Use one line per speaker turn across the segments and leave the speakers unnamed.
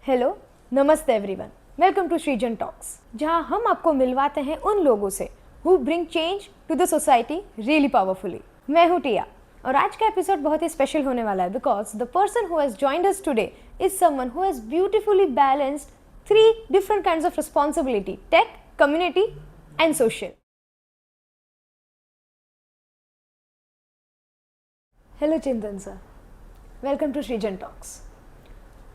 Hello, नमस्ते everyone. Welcome to Srijan talks, जहां हम आपको मिलवाते हैं उन लोगों से who bring change to the society really powerfully. मैं हूं टिया और आज का एपिसोड बहुत ही स्पेशल होने वाला है because the person who has joined us today is someone who has beautifully balanced 3 different kinds of responsibility: tech, community and social. Hello Chintan sir, welcome to Srijan talks.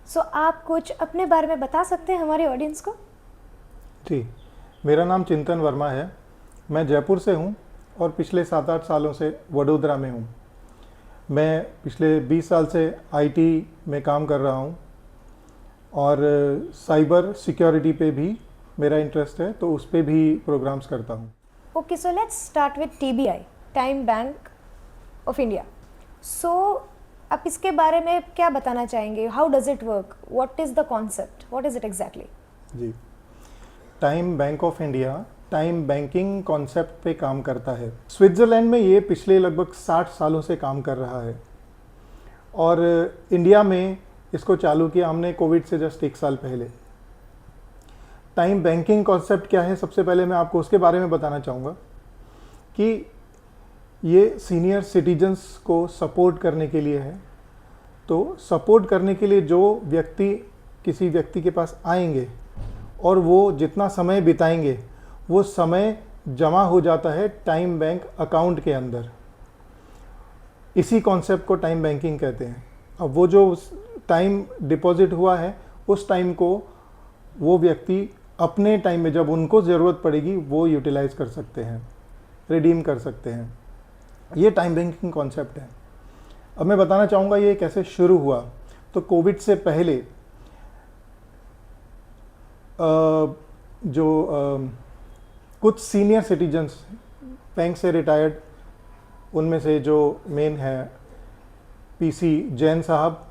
So आप कुछ अपने बारे में बता सकते हैं हमारे ऑडियंस को?
जी, मेरा नाम चिंतन वर्मा है। मैं जयपुर से हूँ और पिछले 7-8 सालों से वडोदरा में हूँ। मैं पिछले 20 साल से आईटी में काम कर रहा हूँ और साइबर सिक्योरिटी पे भी मेरा इंटरेस्ट है, तो उस पे भी प्रोग्राम्स करता हूँ।
Okay, so let's start with TBI, time bank of India. So आप इसके बारे में क्या बताना चाहेंगे? How does it work? What is the concept? What is it exactly?
जी, time bank of India time banking concept पे काम करता है। स्विट्ज़रलैंड में ये पिछले लगभग 60 सालों से काम कर रहा है और इंडिया में इसको चालू किया हमने कोविड से जस्ट 1 साल पहले। टाइम बैंकिंग कॉन्सेप्ट क्या है, सबसे पहले मैं आपको उसके बारे में बताना चाहूँगा कि ये सीनियर सिटीजन्स को सपोर्ट करने के लिए है। तो सपोर्ट करने के लिए जो व्यक्ति किसी व्यक्ति के पास आएंगे और वो जितना समय बिताएंगे वो समय जमा हो जाता है टाइम बैंक अकाउंट के अंदर। इसी कॉन्सेप्ट को टाइम बैंकिंग कहते हैं। अब वो जो टाइम डिपॉजिट हुआ है उस टाइम को वो व्यक्ति अपने टाइम में जब उनको ज़रूरत पड़ेगी वो यूटिलाइज कर सकते हैं, रिडीम कर सकते हैं। ये टाइम बैंकिंग कॉन्सेप्ट है। अब मैं बताना चाहूँगा ये कैसे शुरू हुआ। तो कोविड से पहले कुछ सीनियर सिटीजन्स बैंक से रिटायर्ड, उनमें से जो मेन है पीसी जैन साहब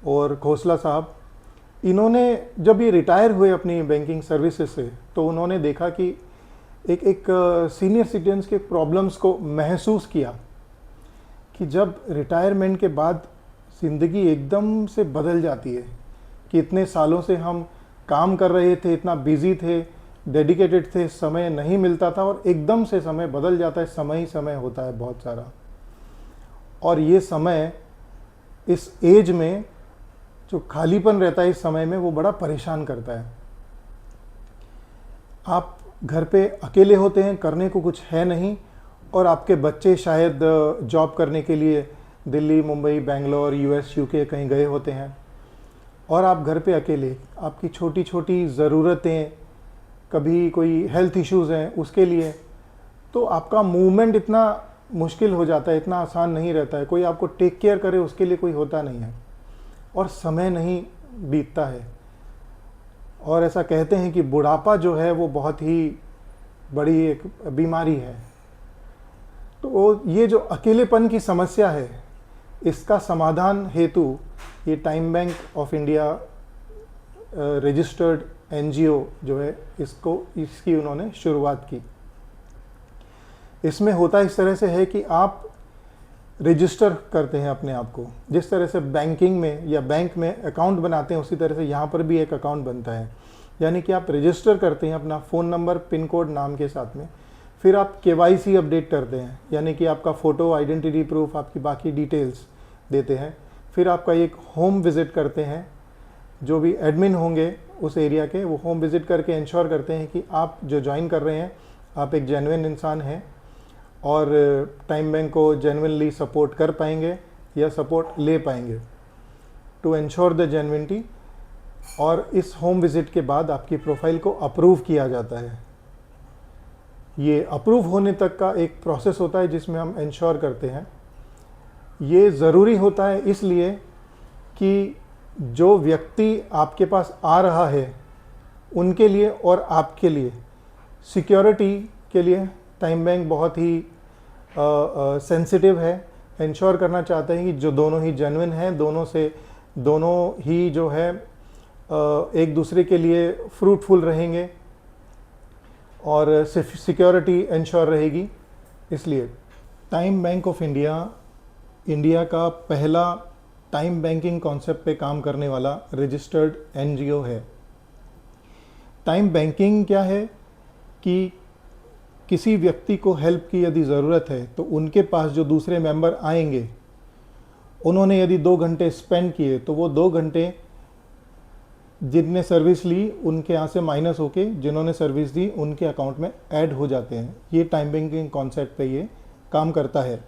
और खोसला साहब, इन्होंने जब ये रिटायर हुए अपनी बैंकिंग सर्विसेज से तो उन्होंने देखा कि एक सीनियर सिटीजन्स के प्रॉब्लम्स को महसूस किया कि जब रिटायरमेंट के बाद ज़िंदगी एकदम से बदल जाती है कि इतने सालों से हम काम कर रहे थे, इतना बिजी थे, डेडिकेटेड थे, समय नहीं मिलता था और एकदम से समय बदल जाता है। समय ही समय होता है बहुत सारा, और ये समय इस एज में जो खालीपन रहता है इस समय में वो बड़ा परेशान करता है। आप घर पे अकेले होते हैं, करने को कुछ है नहीं, और आपके बच्चे शायद जॉब करने के लिए दिल्ली, मुंबई, बेंगलोर, यूएस, यूके कहीं गए होते हैं और आप घर पे अकेले। आपकी छोटी छोटी ज़रूरतें, कभी कोई हेल्थ इश्यूज़ हैं उसके लिए, तो आपका मूवमेंट इतना मुश्किल हो जाता है, इतना आसान नहीं रहता है। कोई आपको टेक केयर करे उसके लिए कोई होता नहीं है और समय नहीं बीतता है। और ऐसा कहते हैं कि बुढ़ापा जो है वो बहुत ही बड़ी एक बीमारी है। तो ये जो अकेलेपन की समस्या है इसका समाधान हेतु ये time bank of India registered NGO जो है इसकी उन्होंने शुरुआत की। इसमें होता इस तरह से है कि आप रजिस्टर करते हैं अपने आप को। जिस तरह से बैंकिंग में या बैंक में अकाउंट बनाते हैं उसी तरह से यहाँ पर भी एक अकाउंट बनता है। यानी कि आप रजिस्टर करते हैं अपना फ़ोन नंबर, पिन कोड, नाम के साथ में। फिर आप केवाईसी अपडेट करते हैं, यानी कि आपका फ़ोटो, आइडेंटिटी प्रूफ, आपकी बाकी डिटेल्स देते हैं। फिर आपका एक होम विज़िट करते हैं, जो भी एडमिन होंगे उस एरिया के वो होम विज़िट करके इंश्योर करते हैं कि आप जो ज्वाइन कर रहे हैं आप एक जेन्युइन इंसान हैं और टाइम बैंक को जेन्युइनली सपोर्ट कर पाएंगे या सपोर्ट ले पाएंगे, टू एंश्योर द जेन्युइनिटी। और इस होम विज़िट के बाद आपकी प्रोफाइल को अप्रूव किया जाता है। ये अप्रूव होने तक का एक प्रोसेस होता है जिसमें हम इंश्योर करते हैं। ये ज़रूरी होता है इसलिए कि जो व्यक्ति आपके पास आ रहा है उनके लिए और आपके लिए सिक्योरिटी के लिए टाइम बैंक बहुत ही सेंसिटिव है। इंश्योर करना चाहते हैं कि जो दोनों ही जेन्युइन हैं, दोनों ही जो है एक दूसरे के लिए फ्रूटफुल रहेंगे और सिक्योरिटी इंश्योर रहेगी। इसलिए time bank of India India का पहला टाइम बैंकिंग कॉन्सेप्ट पे काम करने वाला रजिस्टर्ड एनजीओ है। टाइम बैंकिंग क्या है कि किसी व्यक्ति को हेल्प की यदि ज़रूरत है तो उनके पास जो दूसरे मेंबर आएंगे, उन्होंने यदि 2 घंटे स्पेंड किए तो वो 2 घंटे जिनने सर्विस ली उनके यहाँ से माइनस होके जिन्होंने सर्विस दी उनके अकाउंट में ऐड हो जाते हैं। ये टाइम बैंकिंग कॉन्सेप्ट पे ये काम करता है।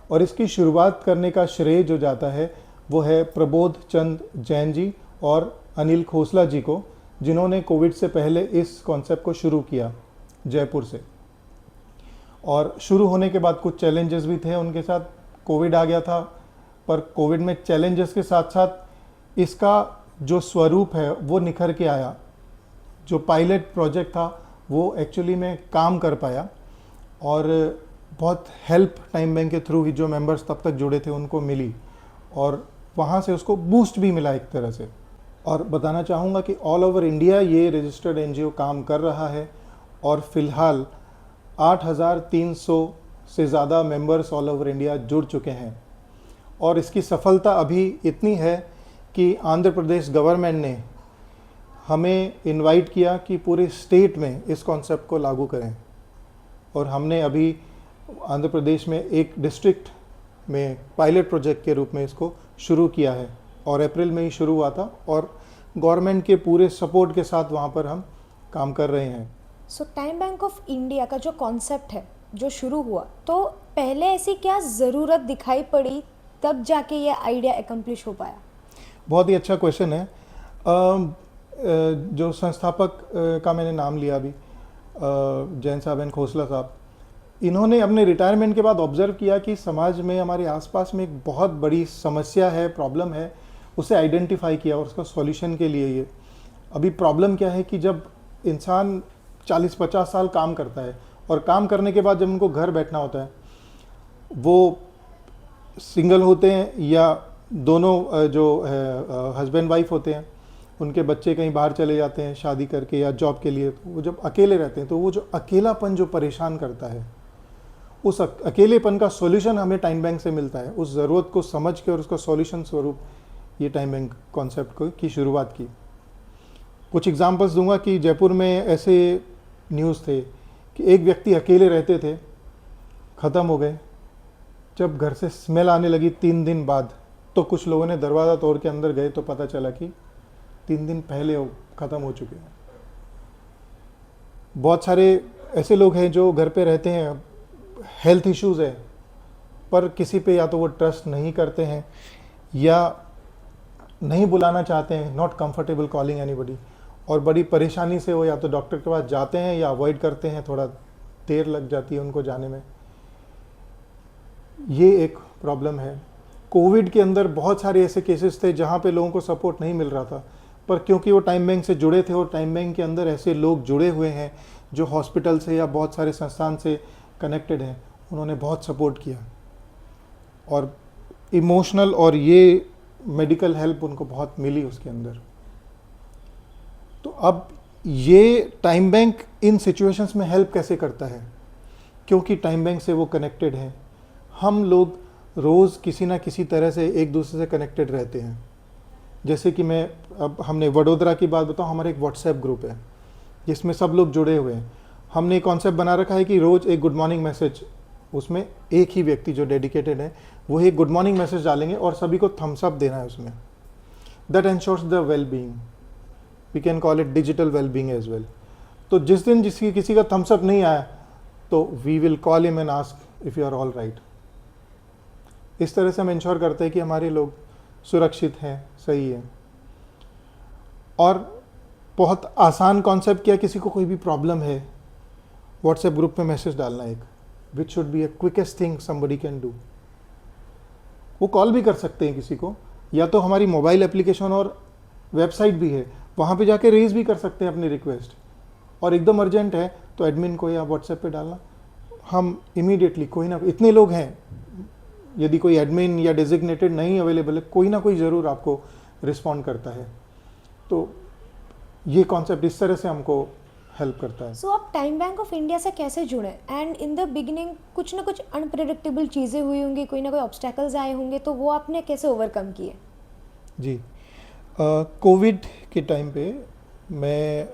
और इसकी शुरुआत करने का श्रेय जो जाता है वो है प्रबोध चंद जैन जी और अनिल खोसला जी को, जिन्होंने कोविड से पहले इस कॉन्सेप्ट को शुरू किया जयपुर से। और शुरू होने के बाद कुछ चैलेंजेस भी थे उनके साथ, कोविड आ गया था, पर कोविड में चैलेंजेस के साथ साथ इसका जो स्वरूप है वो निखर के आया। जो पायलट प्रोजेक्ट था वो एक्चुअली में काम कर पाया और बहुत हेल्प टाइम बैंक के थ्रू ही जो मेंबर्स तब तक जुड़े थे उनको मिली और वहाँ से उसको बूस्ट भी मिला एक तरह से। और बताना चाहूँगा कि ऑल ओवर इंडिया ये रजिस्टर्ड एनजीओ काम कर रहा है और फिलहाल 8,300 से ज़्यादा मेंबर्स ऑल ओवर इंडिया जुड़ चुके हैं। और इसकी सफलता अभी इतनी है कि आंध्र प्रदेश गवर्नमेंट ने हमें इनवाइट किया कि पूरे स्टेट में इस कॉन्सेप्ट को लागू करें। और हमने अभी आंध्र प्रदेश में एक डिस्ट्रिक्ट में पायलट प्रोजेक्ट के रूप में इसको शुरू किया है और अप्रैल में ही शुरू हुआ था और गवर्नमेंट के पूरे सपोर्ट के साथ वहाँ पर हम काम कर रहे हैं।
सो टाइम बैंक ऑफ इंडिया का जो कॉन्सेप्ट है जो शुरू हुआ, तो पहले ऐसी क्या ज़रूरत दिखाई पड़ी तब जाके ये आइडिया एकम्प्लिश हो पाया?
बहुत ही अच्छा क्वेश्चन है। जो संस्थापक का मैंने नाम लिया अभी, जैन साहब एंड खोसला साहब, इन्होंने अपने रिटायरमेंट के बाद ऑब्जर्व किया कि समाज में हमारे आसपास में एक बहुत बड़ी समस्या है, प्रॉब्लम है, उसे आइडेंटिफाई किया और उसका सॉल्यूशन के लिए ये अभी प्रॉब्लम क्या है कि जब इंसान 40-50 साल काम करता है और काम करने के बाद जब उनको घर बैठना होता है, वो सिंगल होते हैं या दोनों जो हस्बैंड वाइफ होते हैं, उनके बच्चे कहीं बाहर चले जाते हैं शादी करके या जॉब के लिए, तो वो जब अकेले रहते हैं तो वो जो अकेलापन जो परेशान करता है, उस अकेलेपन का सॉल्यूशन हमें टाइम बैंक से मिलता है। उस ज़रूरत को समझ के और उसका सॉल्यूशन स्वरूप ये टाइम बैंक कॉन्सेप्ट की शुरुआत की। कुछ एग्जांपल्स दूंगा कि जयपुर में ऐसे न्यूज़ थे कि एक व्यक्ति अकेले रहते थे, ख़त्म हो गए। जब घर से स्मेल आने लगी 3 दिन बाद, तो कुछ लोगों ने दरवाज़ा तोड़ के अंदर गए तो पता चला कि 3 दिन पहले वो ख़त्म हो चुके हैं। बहुत सारे ऐसे लोग हैं जो घर पे रहते हैं, हेल्थ इश्यूज़ है, पर किसी पे या तो वो ट्रस्ट नहीं करते हैं या नहीं बुलाना चाहते हैं, नॉट कंफर्टेबल कॉलिंग एनीबडी, और बड़ी परेशानी से वो या तो डॉक्टर के पास जाते हैं या अवॉइड करते हैं, थोड़ा देर लग जाती है उनको जाने में। ये एक प्रॉब्लम है। कोविड के अंदर बहुत सारे ऐसे केसेस थे जहाँ पे लोगों को सपोर्ट नहीं मिल रहा था, पर क्योंकि वो टाइम बैंक से जुड़े थे और टाइम बैंक के अंदर ऐसे लोग जुड़े हुए हैं जो हॉस्पिटल से या बहुत सारे संस्थान से कनेक्टेड हैं, उन्होंने बहुत सपोर्ट किया और इमोशनल और ये मेडिकल हेल्प उनको बहुत मिली उसके अंदर। तो अब ये टाइम बैंक इन सिचुएशंस में हेल्प कैसे करता है? क्योंकि टाइम बैंक से वो कनेक्टेड है। हम लोग रोज़ किसी ना किसी तरह से एक दूसरे से कनेक्टेड रहते हैं। जैसे कि मैं अब हमने वडोदरा की बात बताऊँ, हमारा एक व्हाट्सएप ग्रुप है जिसमें सब लोग जुड़े हुए हैं। हमने कॉन्सेप्ट बना रखा है कि रोज़ एक गुड मॉर्निंग मैसेज, उसमें एक ही व्यक्ति जो डेडिकेटेड है वो एक गुड मॉर्निंग मैसेज डालेंगे और सभी को थम्स अप देना है उसमें। That ensures the well being, we can call it digital well being as well. तो जिस दिन किसी का थम्स अप नहीं आया तो we will call him and ask if you are all right. इस तरह से हम इंश्योर करते हैं कि हमारे लोग सुरक्षित हैं, सही है। और बहुत आसान कॉन्सेप्ट किया, किसी को कोई भी प्रॉब्लम है, व्हाट्सएप ग्रुप में मैसेज डालना एक, which should be A quickest thing somebody can do. वो कॉल भी कर सकते हैं किसी को, या तो हमारी मोबाइल एप्लीकेशन और वेबसाइट भी है, वहाँ पे जाके रेज भी कर सकते हैं अपनी रिक्वेस्ट। और एकदम अर्जेंट है तो एडमिन को या व्हाट्सएप पे डालना, हम इमीडिएटली कोई ना, इतने लोग हैं, यदि कोई एडमिन या डेजिग्नेटेड नहीं अवेलेबल है, कोई ना कोई ज़रूर आपको रिस्पॉन्ड करता है। तो ये कॉन्सेप्ट इस तरह से हमको हेल्प करता है।
सो आप टाइम बैंक ऑफ इंडिया से कैसे जुड़े? एंड इन द बिगिनिंग कुछ ना कुछ अनप्रेडिक्टेबल चीज़ें हुई होंगी, कोई ना कोई ऑब्स्टेकल्स आए होंगे, तो वो आपने कैसे ओवरकम किए?
जी, कोविड के टाइम पे मैं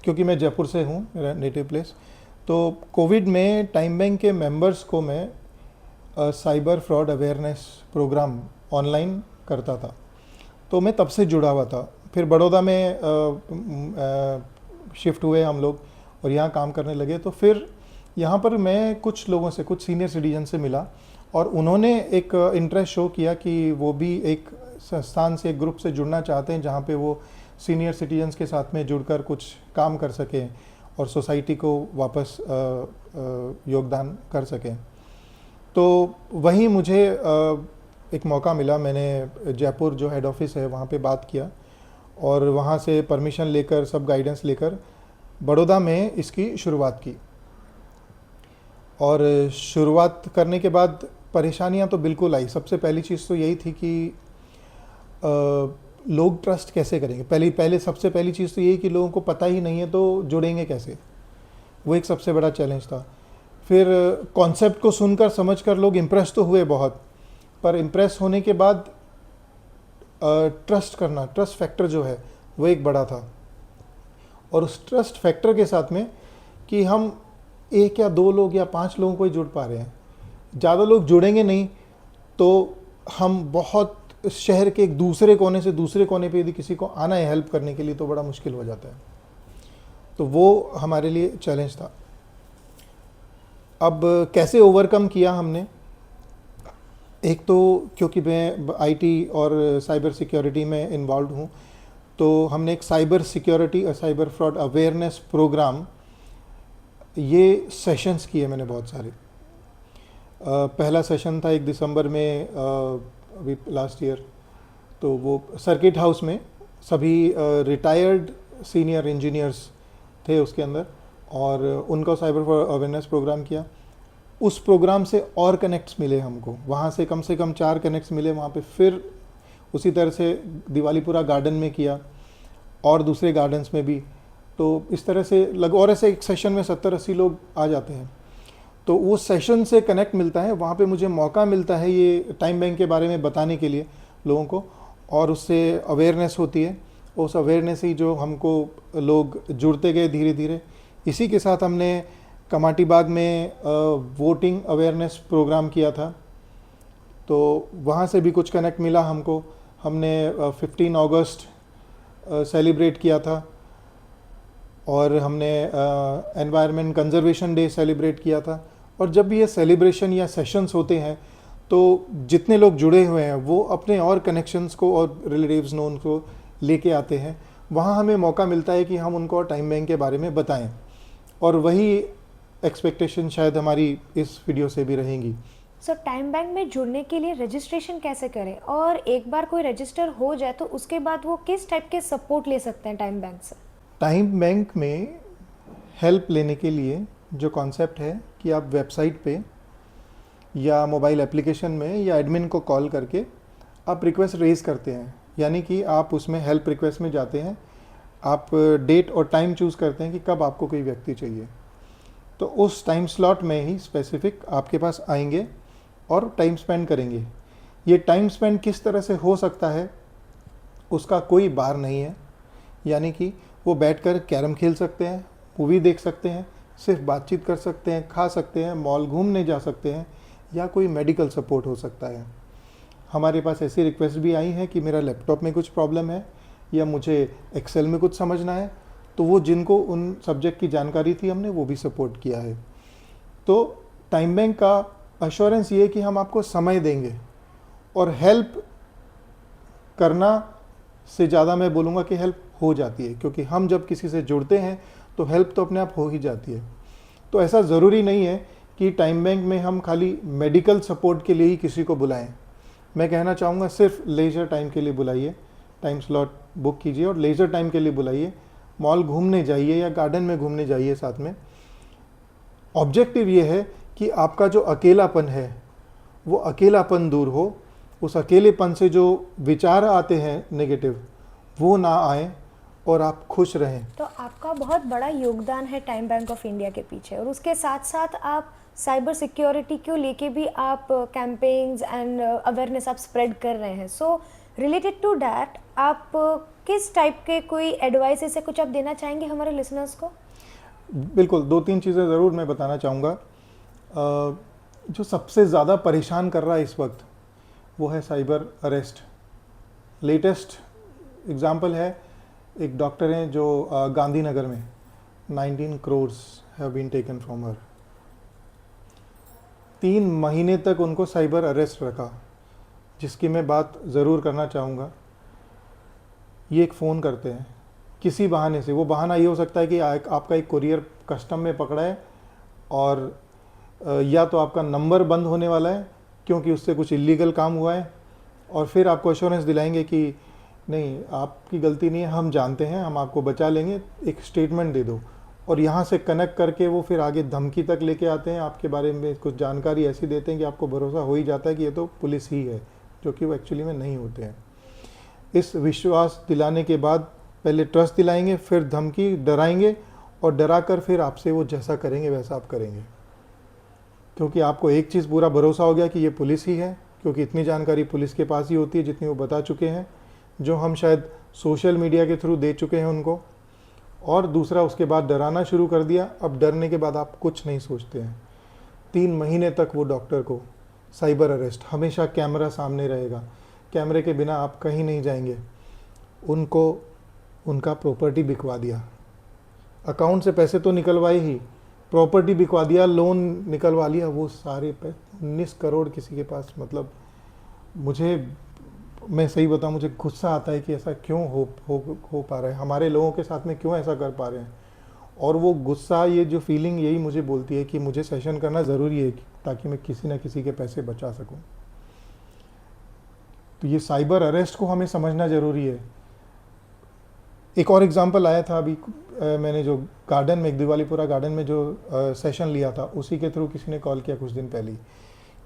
क्योंकि मैं जयपुर से हूँ, मेरा नेटिव प्लेस, तो कोविड में टाइम बैंक के मेंबर्स को मैं cyber fraud awareness programme online करता था, तो मैं तब से जुड़ा हुआ था। फिर बड़ौदा में शिफ्ट हुए हम लोग और यहाँ काम करने लगे, तो फिर यहाँ पर मैं कुछ लोगों से, कुछ सीनियर सिटीजन से मिला और उन्होंने एक इंटरेस्ट शो किया कि वो भी एक संस्थान से, एक ग्रुप से जुड़ना चाहते हैं जहाँ पे वो सीनियर सिटीजन्स के साथ में जुड़कर कुछ काम कर सकें और सोसाइटी को वापस योगदान कर सकें। तो वहीं मुझे एक मौका मिला, मैंने जयपुर जो हेड ऑफिस है वहाँ पे बात किया और वहाँ से परमिशन लेकर, सब गाइडेंस लेकर बड़ौदा में इसकी शुरुआत की। और शुरुआत करने के बाद परेशानियाँ तो बिल्कुल आई। सबसे पहली चीज़ तो यही थी कि लोग ट्रस्ट कैसे करेंगे। सबसे पहली चीज़ तो यही कि लोगों को पता ही नहीं है तो जुड़ेंगे कैसे, वो एक सबसे बड़ा चैलेंज था। फिर कॉन्सेप्ट को सुनकर, समझकर लोग इम्प्रेस तो हुए बहुत, पर इम्प्रेस होने के बाद ट्रस्ट फैक्टर जो है वो एक बड़ा था। और उस ट्रस्ट फैक्टर के साथ में कि हम एक या दो लोग या 5 लोगों को ही जुड़ पा रहे हैं, ज़्यादा लोग जुड़ेंगे नहीं तो हम बहुत शहर के एक दूसरे कोने से दूसरे कोने पे यदि किसी को आना है हेल्प करने के लिए तो बड़ा मुश्किल हो जाता है। तो वो हमारे लिए चैलेंज था। अब कैसे ओवरकम किया हमने? एक तो क्योंकि मैं आईटी और साइबर सिक्योरिटी में इन्वॉल्व हूँ, तो हमने एक साइबर सिक्योरिटी और साइबर फ्रॉड अवेयरनेस प्रोग्राम, ये सेशंस किए मैंने बहुत सारे। पहला सेशन था 1 दिसंबर में अभी लास्ट ईयर, तो वो सर्किट हाउस में सभी रिटायर्ड सीनियर इंजीनियर्स थे उसके अंदर और उनका साइबर अवेयरनेस प्रोग्राम किया। उस प्रोग्राम से और कनेक्ट्स मिले हमको, वहाँ से कम 4 कनेक्ट्स मिले वहाँ पे। फिर उसी तरह से दिवालीपुरा गार्डन में किया और दूसरे गार्डन्स में भी। तो इस तरह से और ऐसे एक सेशन में 70-80 लोग आ जाते हैं, तो वो सेशन से कनेक्ट मिलता है, वहाँ पे मुझे मौका मिलता है ये टाइम बैंक के बारे में बताने के लिए लोगों को, और उससे अवेयरनेस होती है। उस अवेयरनेस ही जो हमको लोग जुड़ते गए धीरे धीरे। इसी के साथ हमने कमाटी बाग में वोटिंग अवेयरनेस प्रोग्राम किया था, तो वहाँ से भी कुछ कनेक्ट मिला हमको। हमने 15 अगस्त सेलिब्रेट किया था और हमने एनवायरनमेंट कंजर्वेशन डे सेलिब्रेट किया था। और जब भी ये सेलिब्रेशन या सेशंस होते हैं तो जितने लोग जुड़े हुए हैं वो अपने और कनेक्शंस को और रिलेटिव्स नोन को लेके आते हैं। वहाँ हमें मौका मिलता है कि हम उनको टाइम बैंक के बारे में बताएं, और वही एक्सपेक्टेशन शायद हमारी इस वीडियो से भी रहेंगी।
सो टाइम बैंक में जुड़ने के लिए रजिस्ट्रेशन कैसे करें, और एक बार कोई रजिस्टर हो जाए तो उसके बाद वो किस टाइप के सपोर्ट ले सकते हैं टाइम बैंक से?
टाइम बैंक में हेल्प लेने के लिए जो कॉन्सेप्ट है कि आप वेबसाइट पे या मोबाइल एप्लीकेशन में या एडमिन को कॉल करके आप रिक्वेस्ट रेज करते हैं, यानी कि आप उसमें हेल्प रिक्वेस्ट में जाते हैं, आप डेट और टाइम चूज़ करते हैं कि कब आपको कोई व्यक्ति चाहिए, तो उस टाइम स्लॉट में ही स्पेसिफिक आपके पास आएंगे और टाइम स्पेंड करेंगे। ये टाइम स्पेंड किस तरह से हो सकता है उसका कोई बार नहीं है, यानी कि वो बैठकर कैरम खेल सकते हैं, मूवी देख सकते हैं, सिर्फ बातचीत कर सकते हैं, खा सकते हैं, मॉल घूमने जा सकते हैं, या कोई मेडिकल सपोर्ट हो सकता है। हमारे पास ऐसी रिक्वेस्ट भी आई है कि मेरा लैपटॉप में कुछ प्रॉब्लम है या मुझे एक्सेल में कुछ समझना है, तो वो जिनको उन सब्जेक्ट की जानकारी थी हमने वो भी सपोर्ट किया है। तो टाइम बैंक का अश्योरेंस ये है कि हम आपको समय देंगे, और हेल्प करना से ज़्यादा मैं बोलूँगा कि हेल्प हो जाती है, क्योंकि हम जब किसी से जुड़ते हैं तो हेल्प तो अपने आप हो ही जाती है। तो ऐसा ज़रूरी नहीं है कि टाइम बैंक में हम खाली मेडिकल सपोर्ट के लिए ही किसी को बुलाएं। मैं कहना चाहूँगा सिर्फ लेजर टाइम के लिए बुलाइए, टाइम स्लॉट बुक कीजिए और लेजर टाइम के लिए बुलाइए, मॉल घूमने जाइए या गार्डन में घूमने जाइए साथ में। ऑब्जेक्टिव ये है कि आपका जो अकेलापन है वो अकेलापन दूर हो, उस अकेलेपन से जो विचार आते हैं नेगेटिव वो ना आए, और आप खुश रहें।
तो आपका बहुत बड़ा योगदान है टाइम बैंक ऑफ इंडिया के पीछे, और उसके साथ साथ आप साइबर सिक्योरिटी को लेके भी आप कैंपेन्स एंड अवेयरनेस आप स्प्रेड कर रहे हैं। सो रिलेटेड टू दैट, आप किस टाइप के कोई एडवाइस से कुछ आप देना चाहेंगे हमारे लिसनर्स को?
बिल्कुल, 2-3 चीज़ें ज़रूर मैं बताना चाहूँगा। जो सबसे ज़्यादा परेशान कर रहा है इस वक्त वो है साइबर अरेस्ट। लेटेस्ट एग्जांपल है, एक डॉक्टर हैं जो गांधीनगर में 19 crores have been taken from her. 3 महीने तक उनको साइबर अरेस्ट रखा, जिसकी मैं बात ज़रूर करना चाहूँगा। ये एक फ़ोन करते हैं किसी बहाने से, वो बहाना ये हो सकता है कि आपका एक कुरियर कस्टम में पकड़ा है, और या तो आपका नंबर बंद होने वाला है क्योंकि उससे कुछ इलीगल काम हुआ है, और फिर आपको एश्योरेंस दिलाएंगे कि नहीं, आपकी गलती नहीं है, हम जानते हैं, हम आपको बचा लेंगे, एक स्टेटमेंट दे दो। और यहाँ से कनेक्ट करके वो फिर आगे धमकी तक लेके आते हैं, आपके बारे में कुछ जानकारी ऐसी देते हैं कि आपको भरोसा हो ही जाता है कि ये तो पुलिस ही है, जो कि वो एक्चुअली में नहीं होते हैं। इस विश्वास दिलाने के बाद पहले ट्रस्ट दिलाएंगे, फिर धमकी, डराएंगे, और डरा कर फिर आपसे वो जैसा करेंगे वैसा आप करेंगे, क्योंकि आपको एक चीज़ पूरा भरोसा हो गया कि ये पुलिस ही है, क्योंकि इतनी जानकारी पुलिस के पास ही होती है जितनी वो बता चुके हैं, जो हम शायद सोशल मीडिया के थ्रू दे चुके हैं उनको। और दूसरा, उसके बाद डराना शुरू कर दिया। अब डरने के बाद आप कुछ नहीं सोचते हैं। 3 महीने तक वो डॉक्टर को साइबर अरेस्ट, हमेशा कैमरा सामने रहेगा, कैमरे के बिना आप कहीं नहीं जाएंगे। उनको उनका प्रॉपर्टी बिकवा दिया, अकाउंट से पैसे तो निकलवाए ही, प्रॉपर्टी बिकवा दिया, लोन निकलवा लिया, वो सारे 19 करोड़ किसी के पास। मतलब मैं सही बताऊं, मुझे गुस्सा आता है कि ऐसा क्यों हो पा रहा है, हमारे लोगों के साथ में क्यों ऐसा कर पा रहे हैं। और वो गुस्सा, ये जो फीलिंग, यही मुझे बोलती है कि मुझे सेशन करना ज़रूरी है ताकि मैं किसी ना किसी के पैसे बचा सकूं। तो ये साइबर अरेस्ट को हमें समझना ज़रूरी है। एक और एग्जांपल आया था अभी, मैंने जो गार्डन में, एक दिवालीपुरा गार्डन में जो सेशन लिया था, उसी के थ्रू किसी ने कॉल किया कुछ दिन पहले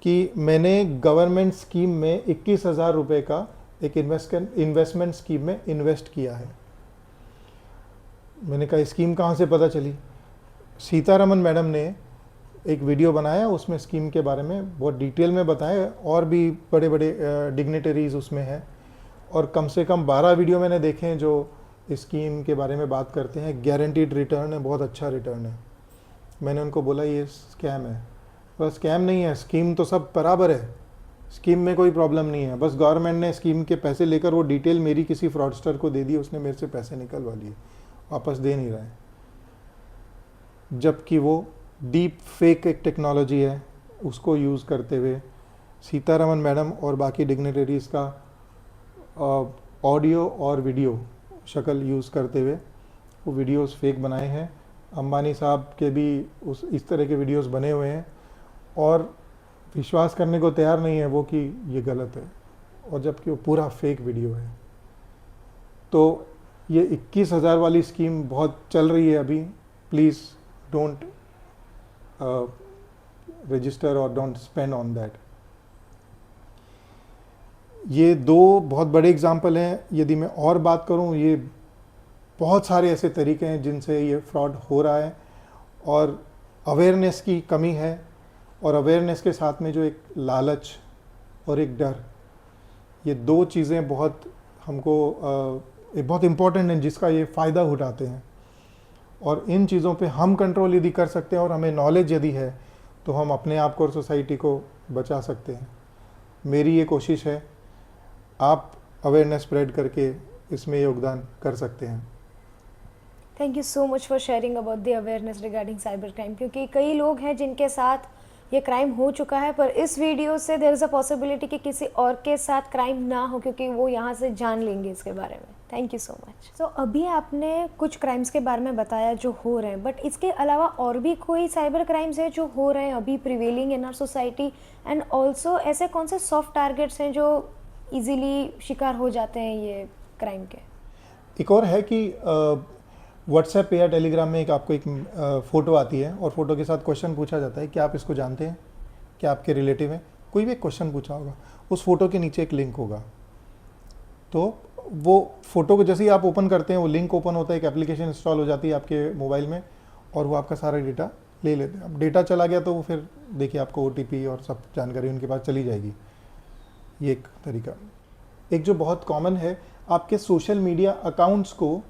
कि मैंने गवर्नमेंट स्कीम में 21,000 रुपये का एक इन्वेस्टमेंट स्कीम में इन्वेस्ट किया है। मैंने कहा स्कीम कहाँ से पता चली? सीतारमन मैडम ने एक वीडियो बनाया, उसमें स्कीम के बारे में बहुत डिटेल में बताया, और भी बड़े बड़े डिग्निटरीज उसमें हैं, और कम से कम 12 वीडियो मैंने देखे हैं जो इस स्कीम के बारे में बात करते हैं। गारंटीड रिटर्न है, बहुत अच्छा रिटर्न है। मैंने उनको बोला ये स्कैम है। बस स्कैम नहीं है, स्कीम तो सब बराबर है, स्कीम में कोई प्रॉब्लम नहीं है, बस गवर्नमेंट ने स्कीम के पैसे लेकर वो डिटेल मेरी किसी फ्रॉडस्टर को दे दी, उसने मेरे से पैसे निकलवा लिए, वापस दे नहीं रहा है। जबकि वो डीप फेक एक टेक्नोलॉजी है, उसको यूज़ करते हुए सीतारमन मैडम और बाकी डिग्निटरीज का ऑडियो और वीडियो शक्ल यूज़ करते हुए वो वीडियोस फेक बनाए हैं। अंबानी साहब के भी इस तरह के वीडियोस बने हुए हैं, और विश्वास करने को तैयार नहीं है वो कि ये गलत है, और जबकि वो पूरा फेक वीडियो है। तो ये 21,000 वाली स्कीम बहुत चल रही है अभी। प्लीज़ डोंट रजिस्टर और डोंट स्पेंड ऑन दैट। ये 2 बहुत बड़े एग्जाम्पल हैं। यदि मैं और बात करूं, ये बहुत सारे ऐसे तरीके हैं जिनसे ये फ्रॉड हो रहा है, और अवेयरनेस की कमी है, और अवेयरनेस के साथ में जो एक लालच और एक डर, ये 2 चीज़ें बहुत हमको बहुत इम्पॉर्टेंट हैं, जिसका ये फ़ायदा उठाते हैं। और इन चीज़ों पे हम कंट्रोल यदि कर सकते हैं और हमें नॉलेज यदि है, तो हम अपने आप को और सोसाइटी को बचा सकते हैं। मेरी ये कोशिश है, आप अवेयरनेस स्प्रेड करके इसमें योगदान कर सकते हैं।
Thank you so much for sharing about the awareness regarding cyber crime, क्योंकि कई लोग हैं जिनके साथ ये क्राइम हो चुका है, पर इस वीडियो से देयर इज़ अ पॉसिबिलिटी कि किसी और के साथ क्राइम ना हो, क्योंकि वो यहाँ से जान लेंगे इसके बारे में। Thank you so much. So अभी आपने कुछ क्राइम्स के बारे में बताया जो हो रहे हैं, बट इसके अलावा और भी कोई साइबर क्राइम्स है जो हो रहे हैं अभी prevailing in our society, and also ऐसे कौन से सॉफ्ट टारगेट्स हैं जो ईजिली शिकार हो जाते हैं ये क्राइम के?
एक और है कि व्हाट्सएप पे या टेलीग्राम में आपको एक फ़ोटो आती है, और फ़ोटो के साथ क्वेश्चन पूछा जाता है कि आप इसको जानते हैं, क्या आपके रिलेटिव हैं, कोई भी एक क्वेश्चन पूछा होगा, उस फोटो के नीचे एक लिंक होगा। तो वो फ़ोटो को जैसे ही आप ओपन करते हैं वो लिंक ओपन होता है, एक एप्लीकेशन इंस्टॉल हो जाती है आपके मोबाइल में और वो आपका सारा डेटा ले लेते हैं। अब डेटा चला गया तो वो फिर देखिए आपको OTP और सब जानकारी उनके पास चली जाएगी। ये एक तरीका। एक जो बहुत कॉमन है, आपके सोशल मीडिया अकाउंट्स को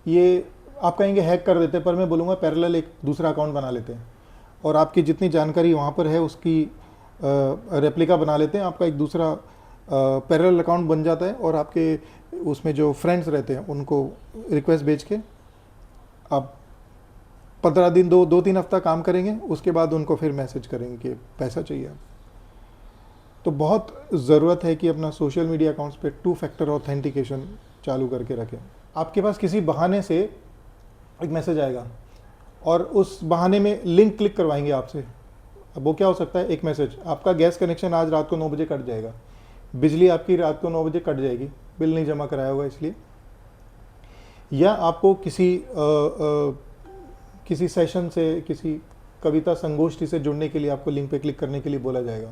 ये आप कहेंगे हैक कर देते हैं, पर मैं बोलूँगा पैरेलल एक दूसरा अकाउंट बना लेते हैं और आपकी जितनी जानकारी वहाँ पर है उसकी रेप्लिका बना लेते हैं। आपका एक दूसरा पैरेलल अकाउंट बन जाता है और आपके उसमें जो फ्रेंड्स रहते हैं उनको रिक्वेस्ट भेज के आप 15 दिन 2-3 हफ्ता काम करेंगे, उसके बाद उनको फिर मैसेज करेंगे कि पैसा चाहिए आप। तो बहुत ज़रूरत है कि अपना सोशल मीडिया अकाउंट्स पे 2 फैक्टर ऑथेंटिकेशन चालू करके रखें। आपके पास किसी बहाने से एक मैसेज आएगा और उस बहाने में लिंक क्लिक करवाएंगे आपसे। अब वो क्या हो सकता है, एक मैसेज, आपका गैस कनेक्शन आज रात को 9 बजे कट जाएगा, बिजली आपकी रात को 9 बजे कट जाएगी, बिल नहीं जमा कराया होगा इसलिए, या आपको किसी सेशन से, किसी कविता संगोष्ठी से जुड़ने के लिए आपको लिंक पे क्लिक करने के लिए बोला जाएगा।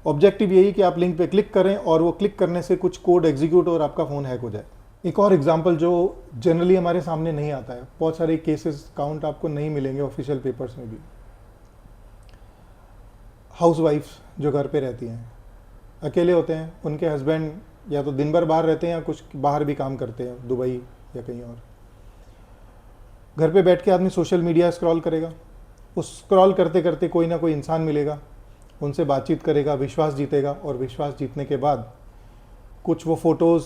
ऑब्जेक्टिव यही कि आप लिंक पे क्लिक करें और वो क्लिक करने से कुछ कोड एग्जीक्यूट और आपका फ़ोन हैक हो जाए। एक और एग्जांपल जो जनरली हमारे सामने नहीं आता है, बहुत सारे केसेस काउंट आपको नहीं मिलेंगे ऑफिशियल पेपर्स में भी। हाउसवाइफ्स जो घर पे रहती हैं, अकेले होते हैं, उनके हस्बैंड या तो दिन भर बाहर रहते हैं या कुछ बाहर भी काम करते हैं, दुबई या कहीं और। घर पे बैठ के आदमी सोशल मीडिया स्क्रॉल करेगा, उस स्क्रॉल करते करते कोई ना कोई इंसान मिलेगा, उनसे बातचीत करेगा, विश्वास जीतेगा और विश्वास जीतने के बाद कुछ वो फ़ोटोज़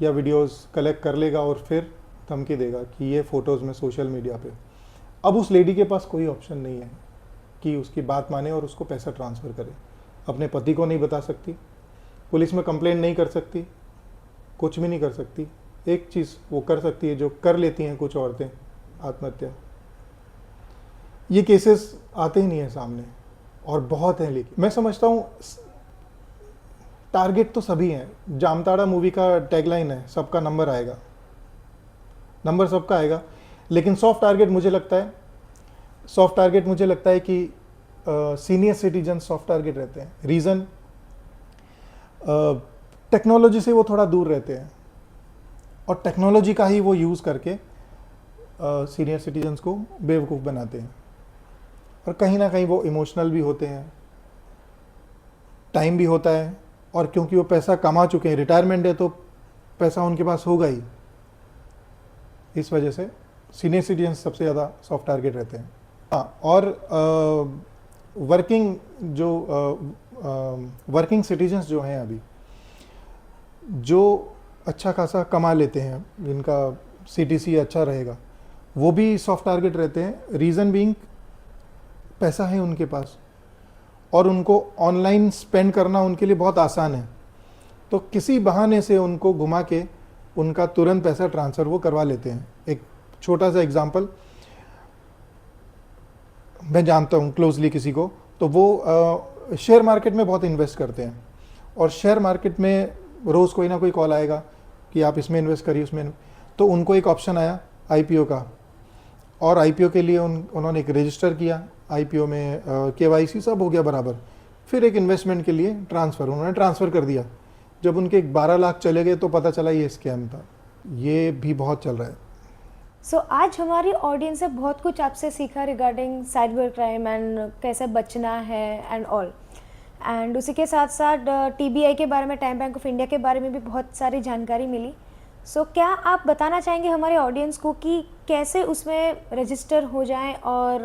या वीडियोस कलेक्ट कर लेगा और फिर धमकी देगा कि ये फ़ोटोज़ में सोशल मीडिया पे। अब उस लेडी के पास कोई ऑप्शन नहीं है कि उसकी बात माने और उसको पैसा ट्रांसफ़र करे। अपने पति को नहीं बता सकती, पुलिस में कंप्लेंट नहीं कर सकती, कुछ भी नहीं कर सकती। एक चीज़ वो कर सकती है जो कर लेती हैं कुछ औरतें, आत्महत्या। ये केसेस आते ही नहीं है सामने और बहुत हैं। लेकिन मैं समझता हूँ टारगेट तो सभी हैं। जामताड़ा मूवी का टैगलाइन है, सबका नंबर आएगा, नंबर सबका आएगा, लेकिन सॉफ्ट टारगेट मुझे लगता है कि सीनियर सिटीजन सॉफ्ट टारगेट रहते हैं। रीज़न, टेक्नोलॉजी से वो थोड़ा दूर रहते हैं और टेक्नोलॉजी का ही वो यूज़ करके सीनियर सिटीजन्स को बेवकूफ़ बनाते हैं और कहीं ना कहीं वो इमोशनल भी होते हैं, टाइम भी होता है, और क्योंकि वो पैसा कमा चुके हैं, रिटायरमेंट है तो पैसा उनके पास होगा ही, इस वजह से सीनियर सिटीजन सबसे ज़्यादा सॉफ्ट टारगेट रहते हैं। हाँ, और वर्किंग सिटीजन्स जो हैं अभी, जो अच्छा खासा कमा लेते हैं, जिनका CTC अच्छा रहेगा, वो भी सॉफ्ट टारगेट रहते हैं। रीज़न बीइंग पैसा है उनके पास और उनको ऑनलाइन स्पेंड करना उनके लिए बहुत आसान है, तो किसी बहाने से उनको घुमा के उनका तुरंत पैसा ट्रांसफ़र वो करवा लेते हैं। एक छोटा सा एग्जांपल, मैं जानता हूँ क्लोजली किसी को, तो वो शेयर मार्केट में बहुत इन्वेस्ट करते हैं और शेयर मार्केट में रोज़ कोई ना कोई कॉल आएगा कि आप इसमें इन्वेस्ट करिए, उसमें। तो उनको एक ऑप्शन आया IPO का, और IPO के लिए उन्होंने एक रजिस्टर किया, IPO में KYC सब हो गया बराबर, फिर एक इन्वेस्टमेंट के लिए उन्होंने ट्रांसफ़र कर दिया। जब उनके 12 लाख चले गए तो पता चला ये स्कैम था। ये भी बहुत चल रहा है।
आज हमारी ऑडियंस से बहुत कुछ आपसे सीखा रिगार्डिंग साइबर क्राइम एंड कैसे बचना है एंड ऑल, एंड उसी के साथ साथ TBI के बारे में, टाइम बैंक ऑफ इंडिया के बारे में भी बहुत सारी जानकारी मिली। क्या आप बताना चाहेंगे हमारे ऑडियंस को कि कैसे उसमें रजिस्टर हो जाएं और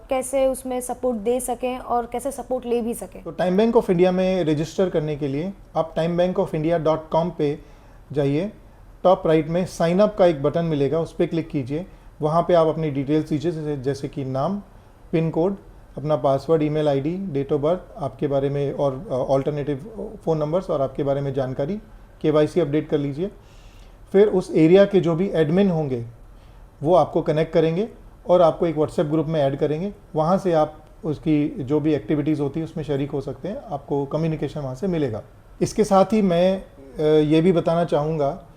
कैसे उसमें सपोर्ट दे सकें और कैसे सपोर्ट ले भी सकें?
तो टाइम बैंक ऑफ इंडिया में रजिस्टर करने के लिए आप timebankofindia.com पे जाइए, टॉप राइट में साइन अप का एक बटन मिलेगा, उस पर क्लिक कीजिए। वहाँ पे आप अपनी डिटेल्स दीजिए, जैसे कि नाम, पिन कोड, अपना password, email ID, date of birth, आपके बारे में और ऑल्टरनेटिव फ़ोन नंबर्स और आपके बारे में जानकारी, KYC अपडेट कर लीजिए। फिर उस एरिया के जो भी एडमिन होंगे वो आपको कनेक्ट करेंगे और आपको एक व्हाट्सएप ग्रुप में ऐड करेंगे। वहाँ से आप उसकी जो भी एक्टिविटीज़ होती है उसमें शरीक हो सकते हैं, आपको कम्युनिकेशन वहाँ से मिलेगा। इसके साथ ही मैं ये भी बताना चाहूँगा,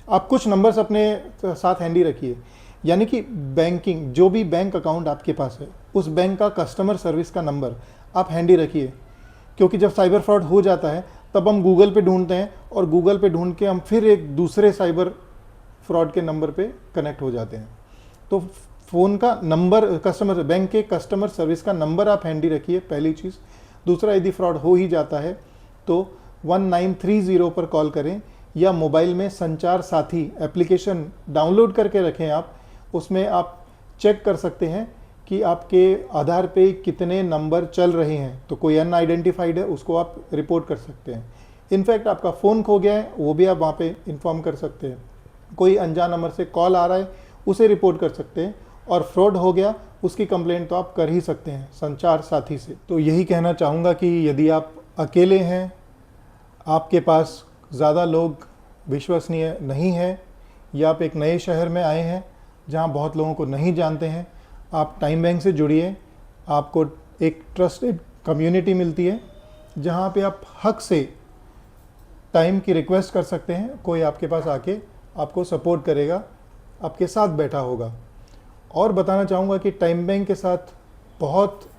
आप कुछ नंबर्स अपने साथ हैंडी रखिए, यानी कि बैंकिंग, जो भी बैंक अकाउंट आपके पास है उस बैंक का कस्टमर सर्विस का नंबर आप हैंडी रखिए, क्योंकि जब साइबर फ्रॉड हो जाता है तब हम गूगल पे ढूंढते हैं और गूगल पे ढूंढ के हम फिर एक दूसरे साइबर फ्रॉड के नंबर पे कनेक्ट हो जाते हैं। तो फ़ोन का नंबर, कस्टमर बैंक के कस्टमर सर्विस का नंबर आप हैंडी रखिए, पहली चीज़। दूसरा, यदि फ्रॉड हो ही जाता है तो 1930 पर कॉल करें, या मोबाइल में संचार साथी एप्लीकेशन डाउनलोड करके रखें आप। उसमें आप चेक कर सकते हैं कि आपके आधार पे कितने नंबर चल रहे हैं, तो कोई अनआइडेंटिफाइड है उसको आप रिपोर्ट कर सकते हैं। इनफैक्ट आपका फ़ोन खो गया है वो भी आप वहाँ पे इन्फॉर्म कर सकते हैं। कोई अनजान नंबर से कॉल आ रहा है उसे रिपोर्ट कर सकते हैं, और फ्रॉड हो गया उसकी कंप्लेंट तो आप कर ही सकते हैं संचार साथी से। तो यही कहना चाहूँगा कि यदि आप अकेले हैं, आपके पास ज़्यादा लोग विश्वसनीय नहीं हैं, या आप एक नए शहर में आए हैं जहाँ बहुत लोगों को नहीं जानते हैं, आप टाइम बैंक से जुड़िए। आपको एक ट्रस्टेड कम्युनिटी मिलती है जहाँ पे आप हक से टाइम की रिक्वेस्ट कर सकते हैं, कोई आपके पास आके आपको सपोर्ट करेगा, आपके साथ बैठा होगा। और बताना चाहूँगा कि टाइम बैंक के साथ बहुत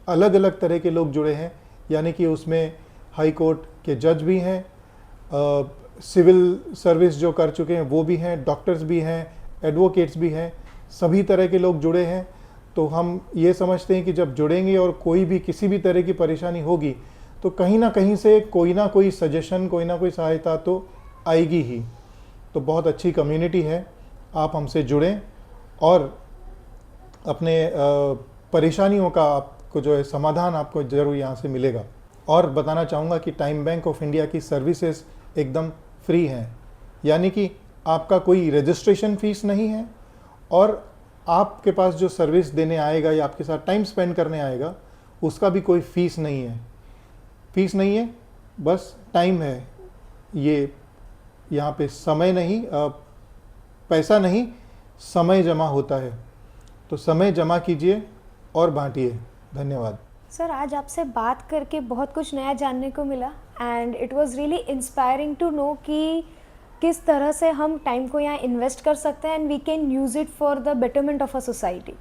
अलग अलग तरह के लोग जुड़े हैं, यानी कि उसमें हाई कोर्ट के जज भी हैं, सिविल सर्विस जो कर चुके हैं वो भी हैं, डॉक्टर्स भी हैं, एडवोकेट्स भी हैं, सभी तरह के लोग जुड़े हैं। तो हम ये समझते हैं कि जब जुड़ेंगे और कोई भी किसी भी तरह की परेशानी होगी तो कहीं ना कहीं से कोई ना कोई सजेशन, कोई ना कोई सहायता तो आएगी ही। तो बहुत अच्छी कम्युनिटी है, आप हमसे जुड़ें और अपने परेशानियों का आपको जो है समाधान आपको ज़रूर यहाँ से मिलेगा। और बताना चाहूँगा कि टाइम बैंक ऑफ इंडिया की सर्विसेज एकदम फ्री हैं, यानी कि आपका कोई रजिस्ट्रेशन फ़ीस नहीं है, और आपके पास जो सर्विस देने आएगा या आपके साथ टाइम स्पेंड करने आएगा उसका भी कोई फ़ीस नहीं है। फ़ीस नहीं है, बस टाइम है। ये यहाँ पे समय नहीं, पैसा नहीं, समय जमा होता है। तो समय जमा कीजिए और बांटिए। धन्यवाद
सर। आज आपसे बात करके बहुत कुछ नया जानने को मिला, and it was really inspiring to know कि किस तरह से हम टाइम को यहाँ इन्वेस्ट कर सकते हैं, and we can use it for the betterment of a society.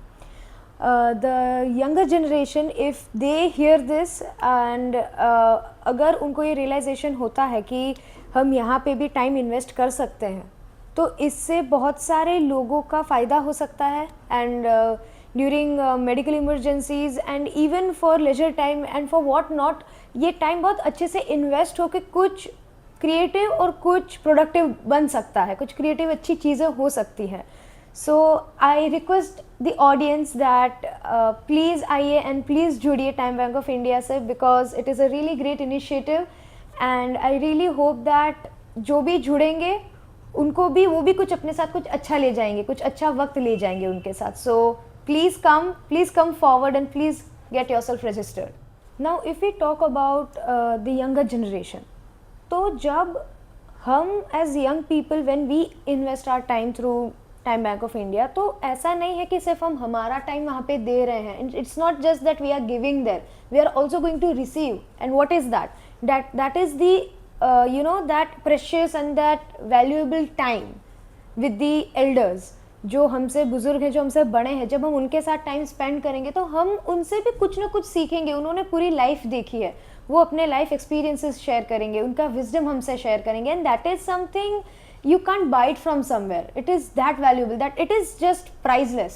The younger generation, if they hear this and अगर उनको ये रियलाइजेशन होता है कि हम यहाँ पे भी टाइम इन्वेस्ट कर सकते हैं, तो इससे बहुत सारे लोगों का फ़ायदा हो सकता है। And during medical emergencies and even for leisure time and for what not, ये टाइम बहुत अच्छे से इन्वेस्ट होकर कुछ क्रिएटिव और कुछ प्रोडक्टिव बन सकता है, कुछ क्रिएटिव अच्छी चीज़ें हो सकती है। So I request the audience that please आइए एंड प्लीज़ जुड़िए टाइम बैंक ऑफ इंडिया से, because it is a really great initiative, and I really hope that जो भी जुड़ेंगे उनको भी, वो भी कुछ अपने साथ कुछ अच्छा ले जाएंगे, कुछ अच्छा वक्त ले जाएंगे उनके साथ। So please come forward and please get yourself registered. Now if we talk about the younger generation, तो जब हम as young people when we invest our time through time bank of India, तो ऐसा नहीं है कि सिर्फ हम हमारा टाइम वहाँ पे दे रहे हैं। It's not just that we are giving there, we are also going to receive. And what is that is the that precious and that valuable time with the elders, जो हमसे बुजुर्ग हैं, जो हमसे बड़े हैं। जब हम उनके साथ टाइम स्पेंड करेंगे तो हम उनसे भी कुछ ना कुछ सीखेंगे। उन्होंने पूरी लाइफ देखी है, वो अपने लाइफ एक्सपीरियंसेस शेयर करेंगे, उनका विजडम हमसे शेयर करेंगे, and that is something you can't buy it from somewhere. It is that valuable that it is just priceless.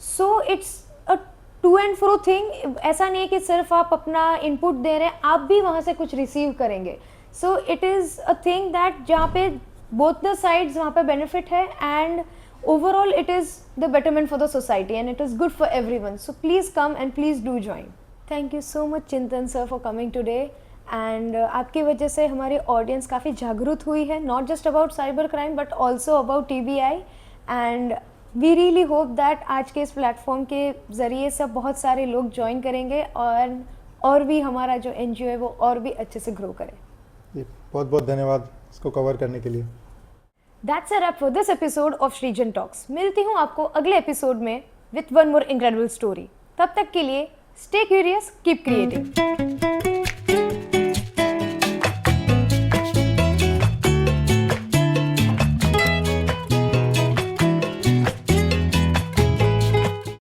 So it's a to and fro thing. ऐसा नहीं है कि सिर्फ आप अपना इनपुट दे रहे हैं, आप भी वहाँ से कुछ रिसीव करेंगे। So it is a thing that जहाँ पे both the sides वहाँ पे benefit है, and overall it is the betterment for the society and it is good for everyone. So please come and please do join. Thank you so much Chintan sir for coming today. And आपकी वजह से हमारी audience काफ़ी जागरूक हुई है, not just about cyber crime but also about TBI, and we really hope that आज के इस प्लेटफॉर्म के ज़रिए से बहुत सारे लोग ज्वाइन करेंगे और भी हमारा जो NGO है वो और भी अच्छे से ग्रो करे।
बहुत बहुत धन्यवाद इसको कवर करने के लिए।
That's a rap for this episode of Srijan talks. मिलती हूँ आपको अगले एपिसोड में with one more incredible story. तब तक के लिए स्टे क्यूरियस, कीप क्रिएटिंग।